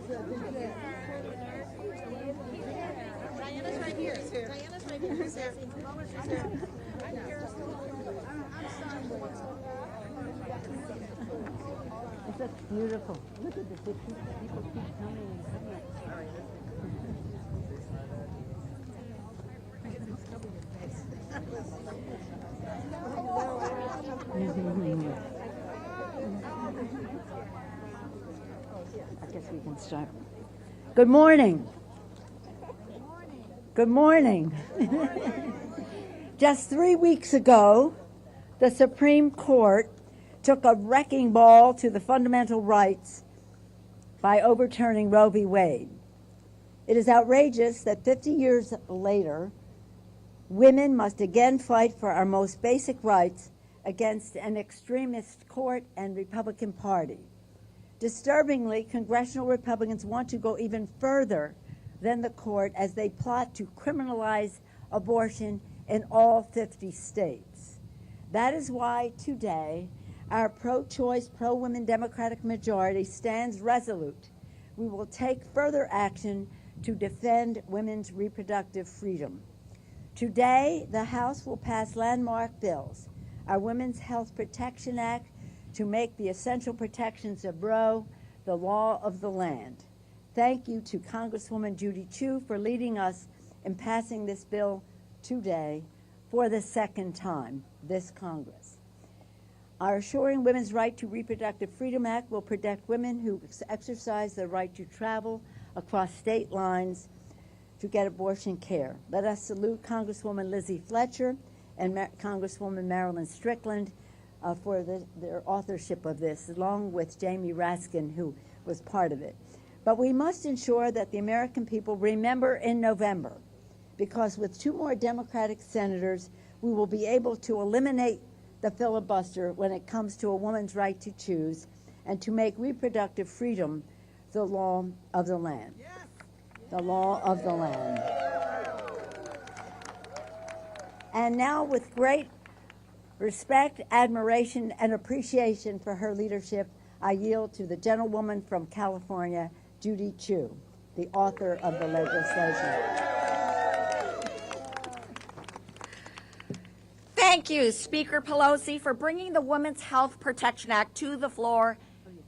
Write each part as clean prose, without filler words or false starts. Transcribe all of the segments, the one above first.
Diana's right here. Diana's right here. She's here. That's beautiful. Look at this. People keep coming and coming. I guess we can start. Good morning. Good morning. Just 3 weeks ago, the Supreme Court took a wrecking ball to the fundamental rights by overturning Roe v. Wade. It is outrageous that 50 years later, women must again fight for our most basic rights against an extremist court and Republican Party. Disturbingly, congressional Republicans want to go even further than the court as they plot to criminalize abortion in all 50 states. That is why today, our pro-choice, pro-women Democratic majority stands resolute. We will take further action to defend women's reproductive freedom. Today, the House will pass landmark bills, our Women's Health Protection Act, to make the essential protections of Roe the law of the land. Thank you to Congresswoman Judy Chu for leading us in passing this bill today for the second time this Congress. Our Assuring Women's Right to Reproductive Freedom Act will protect women who exercise their right to travel across state lines to get abortion care. Let us salute Congresswoman Lizzie Fletcher and Congresswoman Marilyn Strickland for their authorship of this, along with Jamie Raskin, who was part of it. But we must ensure that the American people remember in November, because with 2 more Democratic senators, we will be able to eliminate the filibuster when it comes to a woman's right to choose and to make reproductive freedom the law of the land. Yes. The law of the land. And now, with great respect, admiration, and appreciation for her leadership, I yield to the gentlewoman from California, Judy Chu, the author of the legislation. Thank you, Speaker Pelosi, for bringing the Women's Health Protection Act to the floor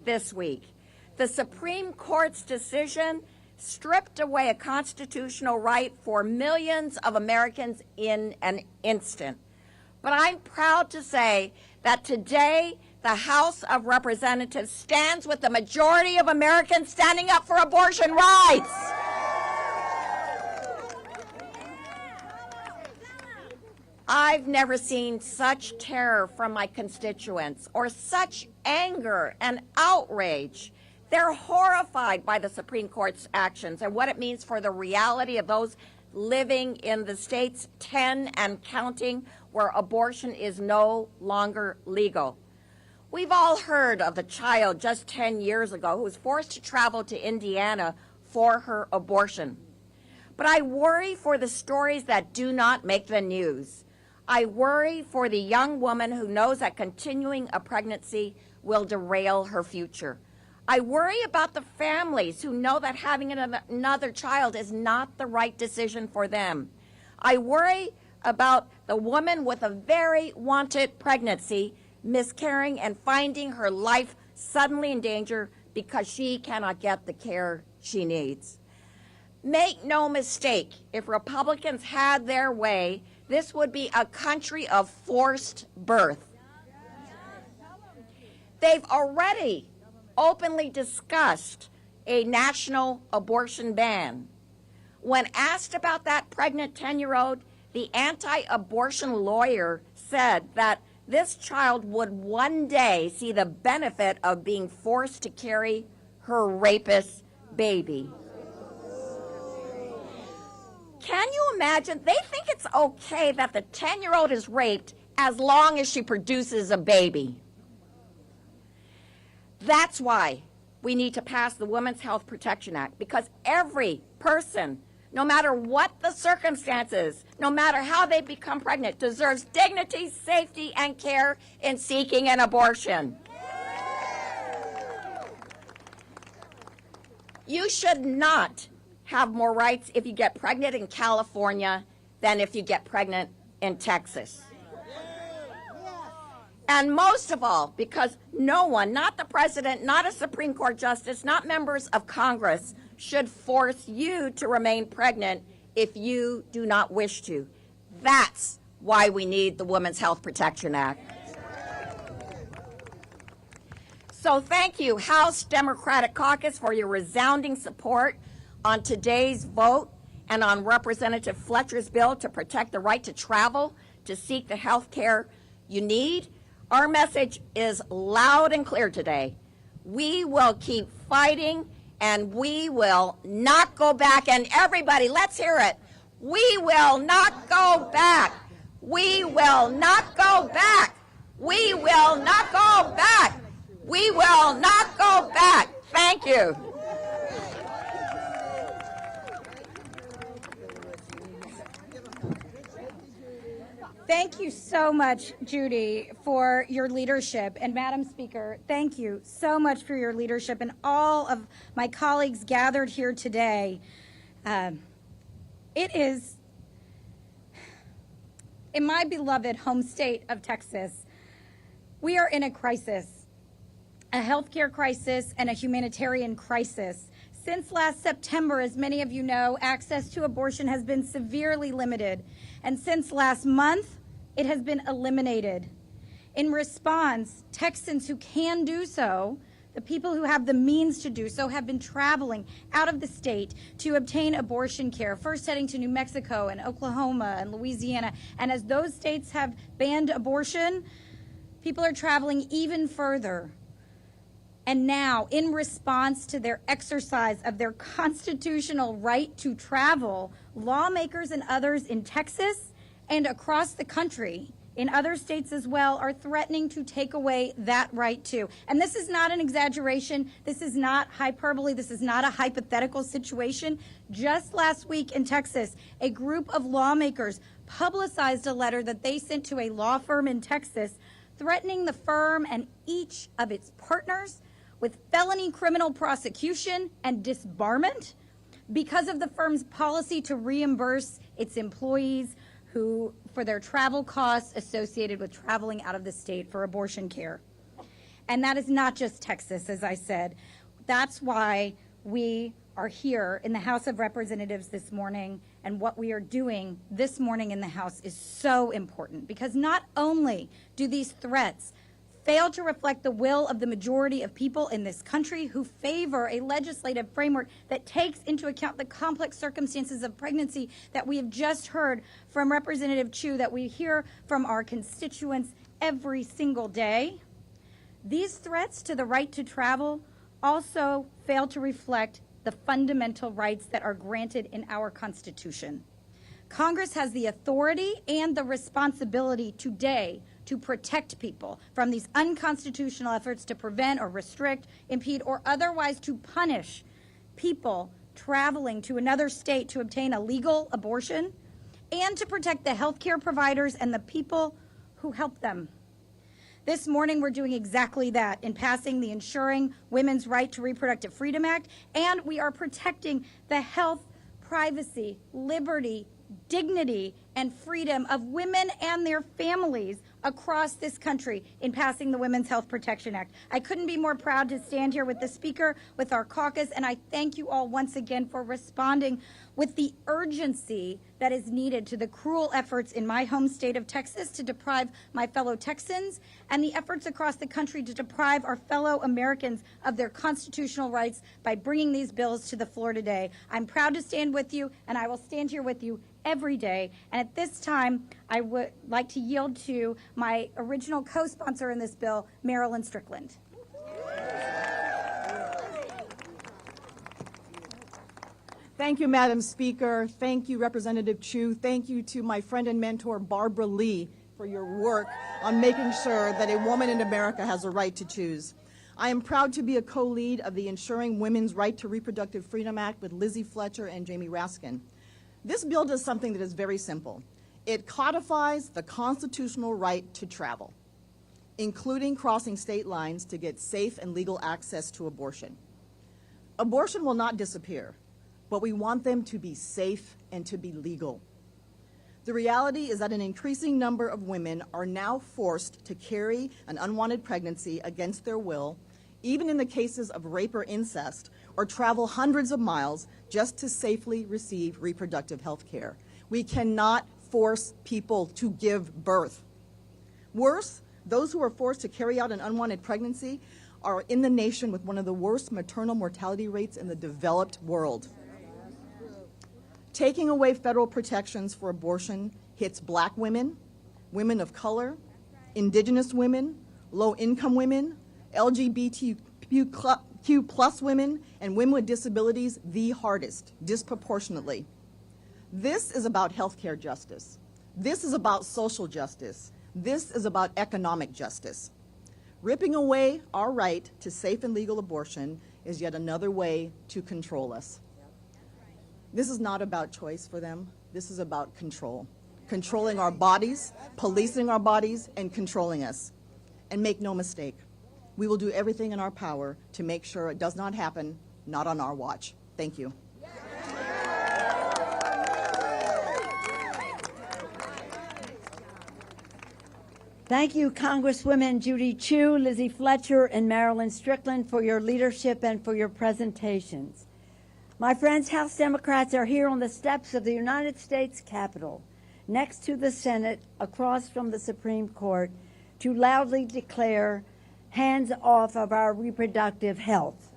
this week. The Supreme Court's decision stripped away a constitutional right for millions of Americans in an instant. But I'm proud to say that today the House of Representatives stands with the majority of Americans standing up for abortion rights. I've never seen such terror from my constituents or such anger and outrage. They're horrified by the Supreme Court's actions and what it means for the reality of those living in the states 10 and counting where abortion is no longer legal. We've all heard of the child just 10 years ago who was forced to travel to Indiana for her abortion. But I worry for the stories that do not make the news. I worry for the young woman who knows that continuing a pregnancy will derail her future. I worry about the families who know that having another child is not the right decision for them. I worry about the woman with a very wanted pregnancy miscarrying and finding her life suddenly in danger because she cannot get the care she needs. Make no mistake, if Republicans had their way, this would be a country of forced birth. They've already openly discussed a national abortion ban. When asked about that pregnant 10-year-old, the anti-abortion lawyer said that this child would one day see the benefit of being forced to carry her rapist's baby. Can you imagine? They think it's okay that the 10-year-old is raped as long as she produces a baby. That's why we need to pass the Women's Health Protection Act, because every person, no matter what the circumstances, no matter how they become pregnant, deserves dignity, safety, and care in seeking an abortion. You should not have more rights if you get pregnant in California than if you get pregnant in Texas. And most of all, because no one, not the president, not a Supreme Court justice, not members of Congress, should force you to remain pregnant if you do not wish to. That's why we need the Women's Health Protection Act. So thank you, House Democratic Caucus, for your resounding support on today's vote and on Representative Fletcher's bill to protect the right to travel to seek the health care you need. Our message is loud and clear today. We will keep fighting, and we will not go back. And everybody, let's hear it. We will not go back. We will not go back. We will not go back. We will not go back. Thank you. Thank you so much, Judy, for your leadership. And Madam Speaker, thank you so much for your leadership and all of my colleagues gathered here today. It is, in my beloved home state of Texas, we are in a crisis, a healthcare crisis and a humanitarian crisis. Since last September, as many of you know, access to abortion has been severely limited. And since last month, it has been eliminated. In response, Texans who can do so, the people who have the means to do so, have been traveling out of the state to obtain abortion care, first heading to New Mexico and Oklahoma and Louisiana. And as those states have banned abortion, people are traveling even further. And now, in response to their exercise of their constitutional right to travel, lawmakers and others in Texas and across the country, in other states as well, are threatening to take away that right too. And this is not an exaggeration. This is not hyperbole. This is not a hypothetical situation. Just last week in Texas, a group of lawmakers publicized a letter that they sent to a law firm in Texas threatening the firm and each of its partners with felony criminal prosecution and disbarment because of the firm's policy to reimburse its employees for their travel costs associated with traveling out of the state for abortion care. And that is not just Texas, as I said. That's why we are here in the House of Representatives this morning, and what we are doing this morning in the House is so important, because not only do these threats fail to reflect the will of the majority of people in this country who favor a legislative framework that takes into account the complex circumstances of pregnancy that we have just heard from Representative Chu, that we hear from our constituents every single day. These threats to the right to travel also fail to reflect the fundamental rights that are granted in our Constitution. Congress has the authority and the responsibility today to protect people from these unconstitutional efforts to prevent or restrict, impede, or otherwise to punish people traveling to another state to obtain a legal abortion, and to protect the healthcare providers and the people who help them. This morning, we're doing exactly that in passing the Ensuring Women's Right to Reproductive Freedom Act, and we are protecting the health, privacy, liberty, dignity, and freedom of women and their families across this country in passing the Women's Health Protection Act. I couldn't be more proud to stand here with the Speaker, with our caucus, and I thank you all once again for responding with the urgency that is needed to the cruel efforts in my home state of Texas to deprive my fellow Texans, and the efforts across the country to deprive our fellow Americans of their constitutional rights by bringing these bills to the floor today. I'm proud to stand with you, and I will stand here with you every day. And at this time, I would like to yield to my original co-sponsor in this bill, Marilyn Strickland. Thank you, Madam Speaker. Thank you, Representative Chu. Thank you to my friend and mentor, Barbara Lee, for your work on making sure that a woman in America has a right to choose. I am proud to be a co-lead of the Ensuring Women's Right to Reproductive Freedom Act with Lizzie Fletcher and Jamie Raskin. This bill does something that is very simple. It codifies the constitutional right to travel, including crossing state lines to get safe and legal access to abortion. Abortion will not disappear, but we want them to be safe and to be legal. The reality is that an increasing number of women are now forced to carry an unwanted pregnancy against their will, even in the cases of rape or incest, or travel hundreds of miles just to safely receive reproductive health care. We cannot force people to give birth. Worse, those who are forced to carry out an unwanted pregnancy are in the nation with one of the worst maternal mortality rates in the developed world. Taking away federal protections for abortion hits Black women, women of color, indigenous women, low-income women, LGBTQ plus women, and women with disabilities the hardest, disproportionately. This is about healthcare justice. This is about social justice. This is about economic justice. Ripping away our right to safe and legal abortion is yet another way to control us. This is not about choice for them. This is about control. Controlling our bodies, policing our bodies, and controlling us. And make no mistake, we will do everything in our power to make sure it does not happen, not on our watch. Thank you. Thank you, Congresswomen Judy Chu, Lizzie Fletcher, and Marilyn Strickland, for your leadership and for your presentations. My friends, House Democrats are here on the steps of the United States Capitol, next to the Senate, across from the Supreme Court, to loudly declare hands off of our reproductive health.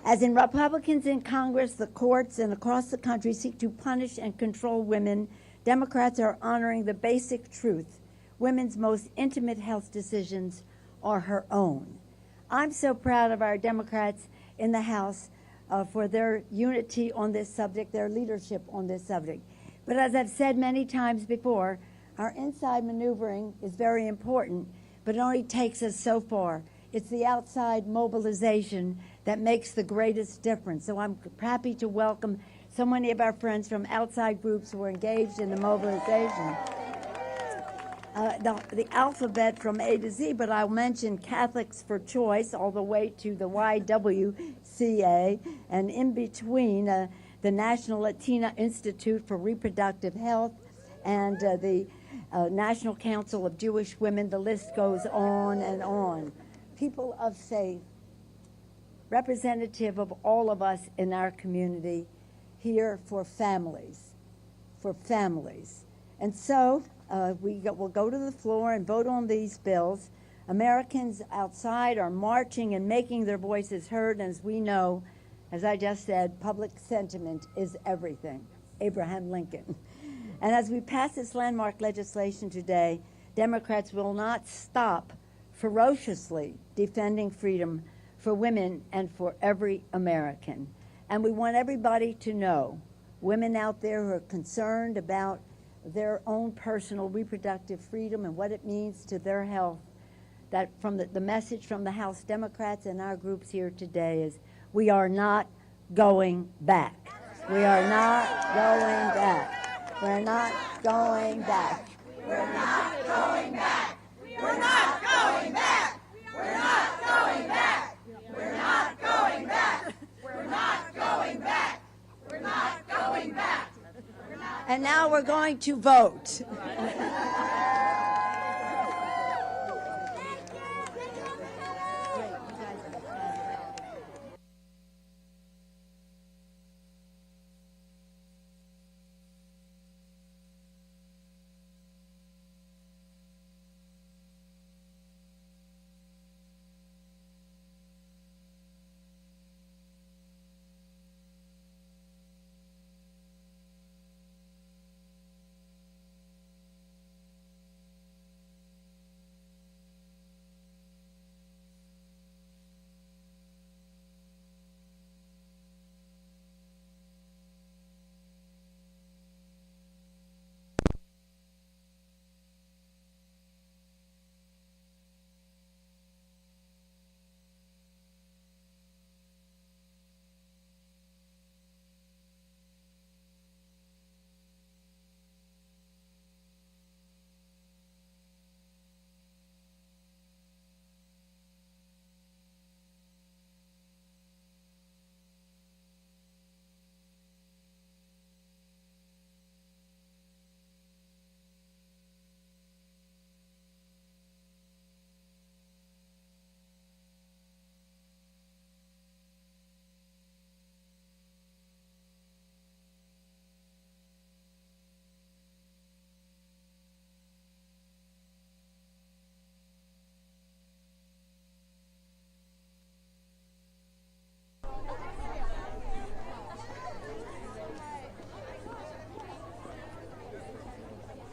As in Republicans in Congress, the courts, and across the country seek to punish and control women, Democrats are honoring the basic truth: women's most intimate health decisions are her own. I'm so proud of our Democrats in the House for their unity on this subject, their leadership on this subject. But as I've said many times before, our inside maneuvering is very important, but it only takes us so far. It's the outside mobilization that makes the greatest difference. So I'm happy to welcome so many of our friends from outside groups who are engaged in the mobilization. The alphabet from A to Z, but I'll mention Catholics for Choice all the way to the YWCA, and in between the National Latina Institute for Reproductive Health and the National Council of Jewish Women. The list goes on and on. People of faith, representative of all of us in our community, here for families, And so we'll go to the floor and vote on these bills. Americans outside are marching and making their voices heard, and as we know, as I just said, public sentiment is everything. Abraham Lincoln. And as we pass this landmark legislation today, Democrats will not stop ferociously defending freedom for women and for every American. And we want everybody to know, women out there who are concerned about their own personal reproductive freedom and what it means to their health, that from the message from the House Democrats and our groups here today is, we are not going back. We are not going back. We're not going back. We're not going back. We're not going back. We're not going back. We're not going back. We're not going back. We're not going back. And now we're going to vote.